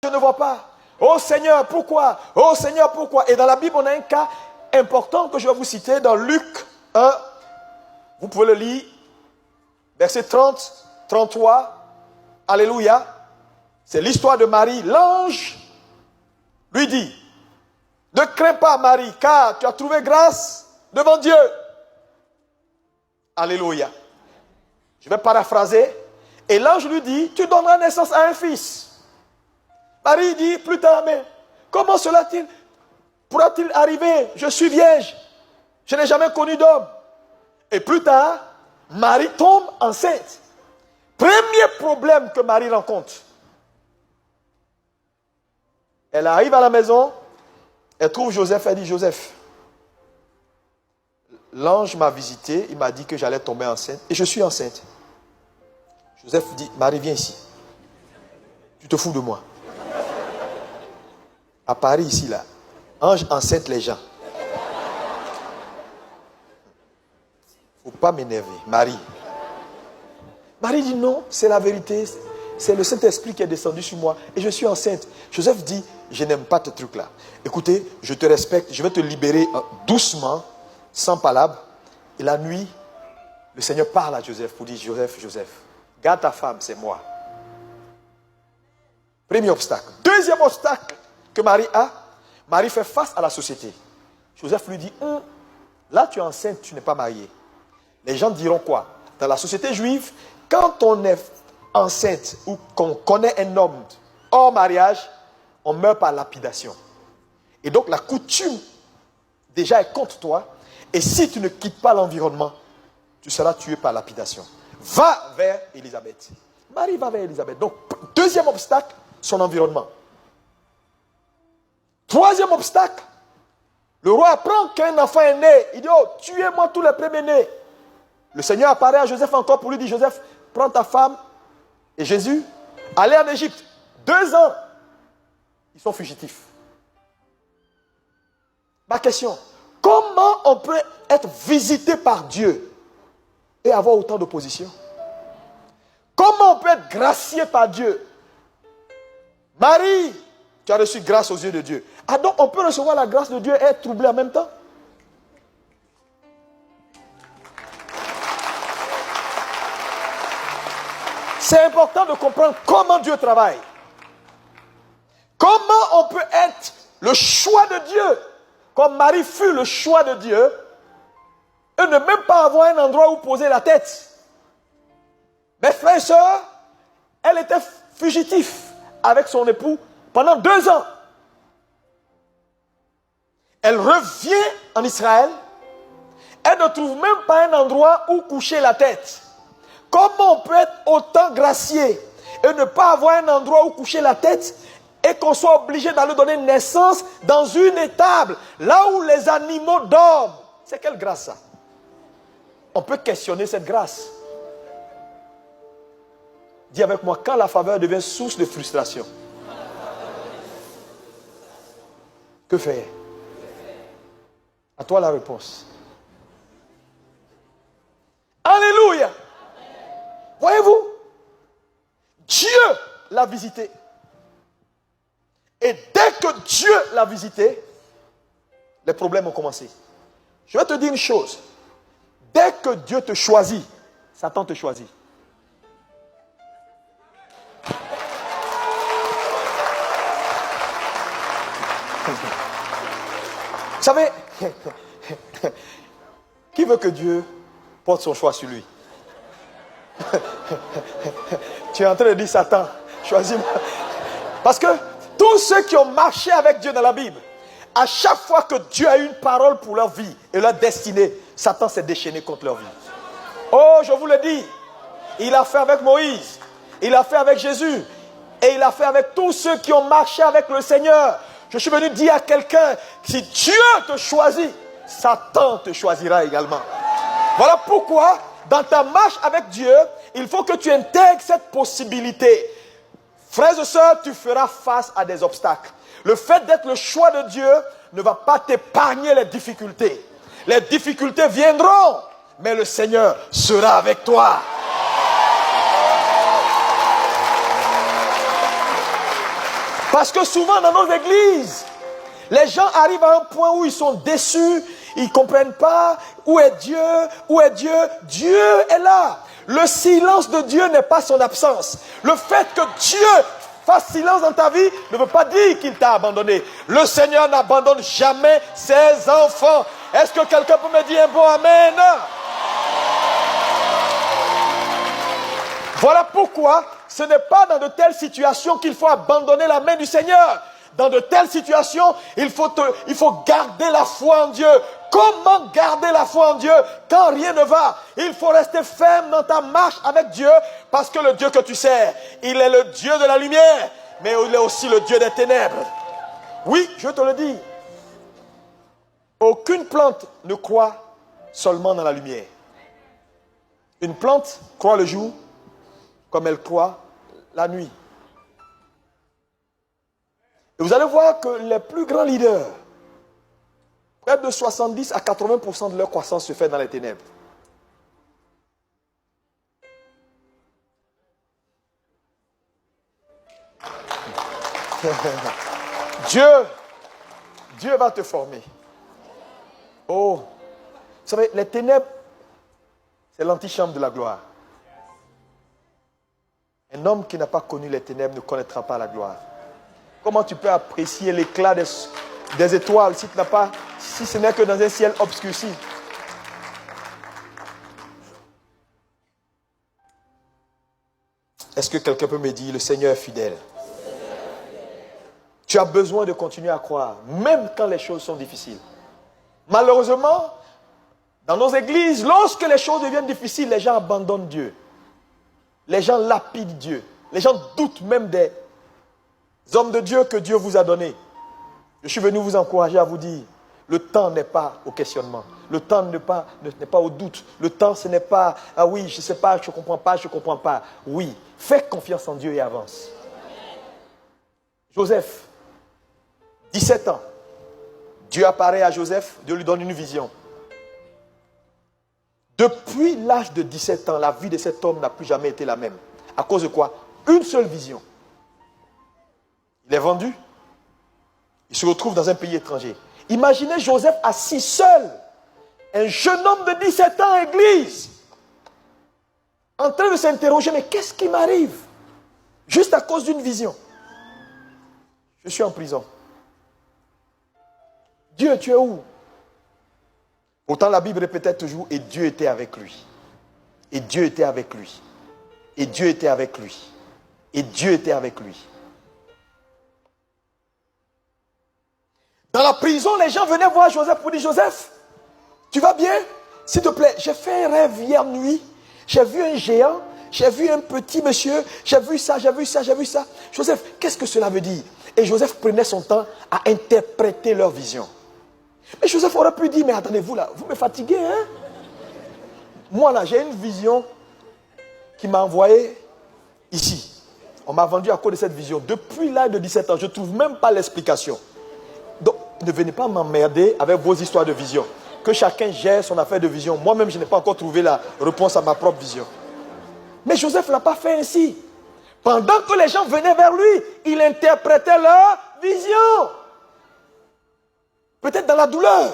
je ne vois pas. Oh Seigneur, pourquoi? Oh Seigneur, pourquoi? Et dans la Bible, on a un cas important que je vais vous citer dans Luc 1. Vous pouvez le lire. Verset 30, 33. Alléluia. C'est l'histoire de Marie. L'ange lui dit, ne crains pas Marie, car tu as trouvé grâce devant Dieu. Alléluia. Je vais paraphraser. Et l'ange lui dit, tu donneras naissance à un fils. Marie dit plus tard, mais comment cela pourra-t-il arriver? Je suis vierge. Je n'ai jamais connu d'homme. Et plus tard, Marie tombe enceinte. Premier problème que Marie rencontre. Elle arrive à la maison, elle trouve Joseph, elle dit, Joseph, l'ange m'a visité, il m'a dit que j'allais tomber enceinte, et je suis enceinte. Joseph dit, Marie, viens ici. Tu te fous de moi. À Paris, ici, là, ange enceinte les gens. Faut pas m'énerver. Marie. Marie dit non, c'est la vérité. C'est le Saint-Esprit qui est descendu sur moi et je suis enceinte. Joseph dit, je n'aime pas ce truc-là. Écoutez, je te respecte, je vais te libérer doucement, sans palabre. Et la nuit, le Seigneur parle à Joseph pour dire, Joseph, garde ta femme, c'est moi. Premier obstacle. Deuxième obstacle que Marie a, Marie fait face à la société. Joseph lui dit, là tu es enceinte, tu n'es pas mariée. Les gens diront quoi? Dans la société juive, quand on est enceinte ou qu'on connaît un homme hors mariage, on meurt par lapidation. Et donc la coutume déjà est contre toi. Et si tu ne quittes pas l'environnement, tu seras tué par lapidation. Va vers Élisabeth. Marie va vers Élisabeth. Donc, deuxième obstacle, son environnement. Troisième obstacle, le roi apprend qu'un enfant est né. Il dit, oh, tuez-moi tous les premiers-nés. Le Seigneur apparaît à Joseph encore pour lui dire, Joseph, prends ta femme et Jésus, allez en Égypte. 2 ans, ils sont fugitifs. Ma question, comment on peut être visité par Dieu et avoir autant d'opposition? Comment on peut être gracié par Dieu? Marie, tu as reçu grâce aux yeux de Dieu. Ah donc on peut recevoir la grâce de Dieu et être troublé en même temps? C'est important de comprendre comment Dieu travaille. Comment on peut être le choix de Dieu, comme Marie fut le choix de Dieu, et ne même pas avoir un endroit où poser la tête. Mes frères et sœurs, elle était fugitive avec son époux pendant 2 ans. Elle revient en Israël, elle ne trouve même pas un endroit où coucher la tête. Comment on peut être autant gracié et ne pas avoir un endroit où coucher la tête et qu'on soit obligé d'aller donner naissance dans une étable, là où les animaux dorment? C'est quelle grâce ça? On peut questionner cette grâce. Dis avec moi, quand la faveur devient source de frustration, que faire? À toi la réponse. Alléluia! Voyez-vous, Dieu l'a visité. Et dès que Dieu l'a visité, les problèmes ont commencé. Je vais te dire une chose. Dès que Dieu te choisit, Satan te choisit. Vous savez, qui veut que Dieu porte son choix sur lui? Tu es en train de dire, Satan, choisis-moi. Parce que tous ceux qui ont marché avec Dieu dans la Bible, à chaque fois que Dieu a eu une parole pour leur vie et leur destinée, Satan s'est déchaîné contre leur vie. Oh, je vous le dis, il a fait avec Moïse, il a fait avec Jésus, et il a fait avec tous ceux qui ont marché avec le Seigneur. Je suis venu dire à quelqu'un, si Dieu te choisit, Satan te choisira également. Voilà pourquoi, dans ta marche avec Dieu, il faut que tu intègres cette possibilité. Frères et sœurs, tu feras face à des obstacles. Le fait d'être le choix de Dieu ne va pas t'épargner les difficultés. Les difficultés viendront, mais le Seigneur sera avec toi. Parce que souvent dans nos églises, les gens arrivent à un point où ils sont déçus, ils ne comprennent pas où est Dieu, où est Dieu. Dieu est là. Le silence de Dieu n'est pas son absence. Le fait que Dieu fasse silence dans ta vie ne veut pas dire qu'il t'a abandonné. Le Seigneur n'abandonne jamais ses enfants. Est-ce que quelqu'un peut me dire un bon amen? Voilà pourquoi ce n'est pas dans de telles situations qu'il faut abandonner la main du Seigneur. Dans de telles situations, il faut garder la foi en Dieu. Comment garder la foi en Dieu quand rien ne va? Il faut rester ferme dans ta marche avec Dieu, parce que le Dieu que tu sers, il est le Dieu de la lumière, mais il est aussi le Dieu des ténèbres. Oui, je te le dis. Aucune plante ne croît seulement dans la lumière. Une plante croît le jour comme elle croît la nuit. Et vous allez voir que les plus grands leaders, près de 70 à 80% de leur croissance se fait dans les ténèbres. Dieu va te former. Oh, vous savez, les ténèbres, c'est l'antichambre de la gloire. Un homme qui n'a pas connu les ténèbres ne connaîtra pas la gloire. Comment tu peux apprécier l'éclat des étoiles si ce n'est que dans un ciel obscurci? Est-ce que quelqu'un peut me dire, le Seigneur est fidèle? Tu as besoin de continuer à croire, même quand les choses sont difficiles. Malheureusement, dans nos églises, lorsque les choses deviennent difficiles, les gens abandonnent Dieu. Les gens lapident Dieu. Les gens doutent même des hommes de Dieu que Dieu vous a donnés. Je suis venu vous encourager à vous dire, le temps n'est pas au questionnement. Le temps n'est pas au doute. Le temps, ce n'est pas, ah oui, je ne sais pas, je ne comprends pas. Oui, fais confiance en Dieu et avance. Joseph, 17 ans. Dieu apparaît à Joseph, Dieu lui donne une vision. Depuis l'âge de 17 ans, la vie de cet homme n'a plus jamais été la même. À cause de quoi? Une seule vision. Il est vendu. Il se retrouve dans un pays étranger. Imaginez Joseph assis seul. Un jeune homme de 17 ans à l'église. En train de s'interroger, mais qu'est-ce qui m'arrive? Juste à cause d'une vision. Je suis en prison. Dieu, tu es où? Pourtant la Bible répétait toujours, et Dieu était avec lui. Et Dieu était avec lui. Et Dieu était avec lui. Et Dieu était avec lui. Dans la prison, les gens venaient voir Joseph pour dire, Joseph, tu vas bien? S'il te plaît, j'ai fait un rêve hier nuit. J'ai vu un géant, j'ai vu un petit monsieur, j'ai vu ça. Joseph, qu'est-ce que cela veut dire? Et Joseph prenait son temps à interpréter leur vision. Mais Joseph aurait pu dire, mais attendez-vous là, vous me fatiguez, hein? Moi là, j'ai une vision qui m'a envoyé ici. On m'a vendu à cause de cette vision. Depuis l'âge de 17 ans, je ne trouve même pas l'explication. Donc, ne venez pas m'emmerder avec vos histoires de vision. Que chacun gère son affaire de vision. Moi-même, je n'ai pas encore trouvé la réponse à ma propre vision. Mais Joseph ne l'a pas fait ainsi. Pendant que les gens venaient vers lui, il interprétait leur vision. Peut-être dans la douleur.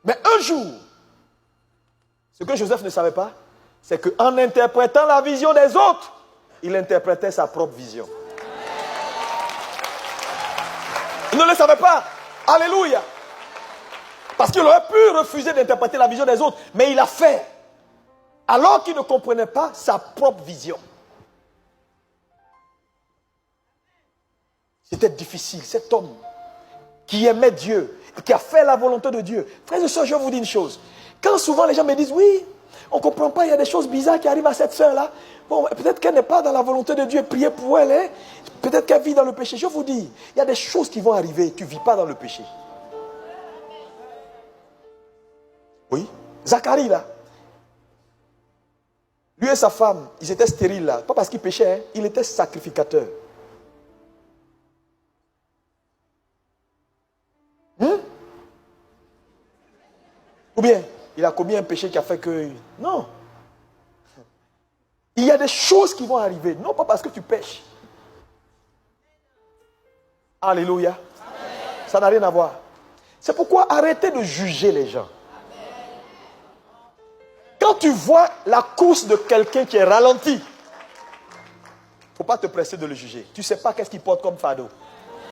Mais un jour, ce que Joseph ne savait pas, c'est qu'en interprétant la vision des autres, il interprétait sa propre vision. Il ne le savait pas. Alléluia. Parce qu'il aurait pu refuser d'interpréter la vision des autres, mais il a fait. Alors qu'il ne comprenait pas sa propre vision. C'était difficile. Cet homme qui aimait Dieu, qui a fait la volonté de Dieu. Frères et sœurs, je vous dis une chose. Quand souvent les gens me disent, oui, on ne comprend pas, il y a des choses bizarres qui arrivent à cette sœur-là. Bon, peut-être qu'elle n'est pas dans la volonté de Dieu, priez pour elle. Hein? Peut-être qu'elle vit dans le péché. Je vous dis, il y a des choses qui vont arriver, tu ne vis pas dans le péché. Oui, Zacharie là. Lui et sa femme, ils étaient stériles là. Pas parce qu'ils péchaient, hein? Il était sacrificateur. Ou bien, il a commis un péché qui a fait que... Non. Il y a des choses qui vont arriver. Non pas parce que tu pêches. Alléluia. Ça n'a rien à voir. C'est pourquoi arrêtez de juger les gens. Quand tu vois la course de quelqu'un qui est ralenti, il ne faut pas te presser de le juger. Tu ne sais pas qu'est-ce qu'il porte comme fardeau.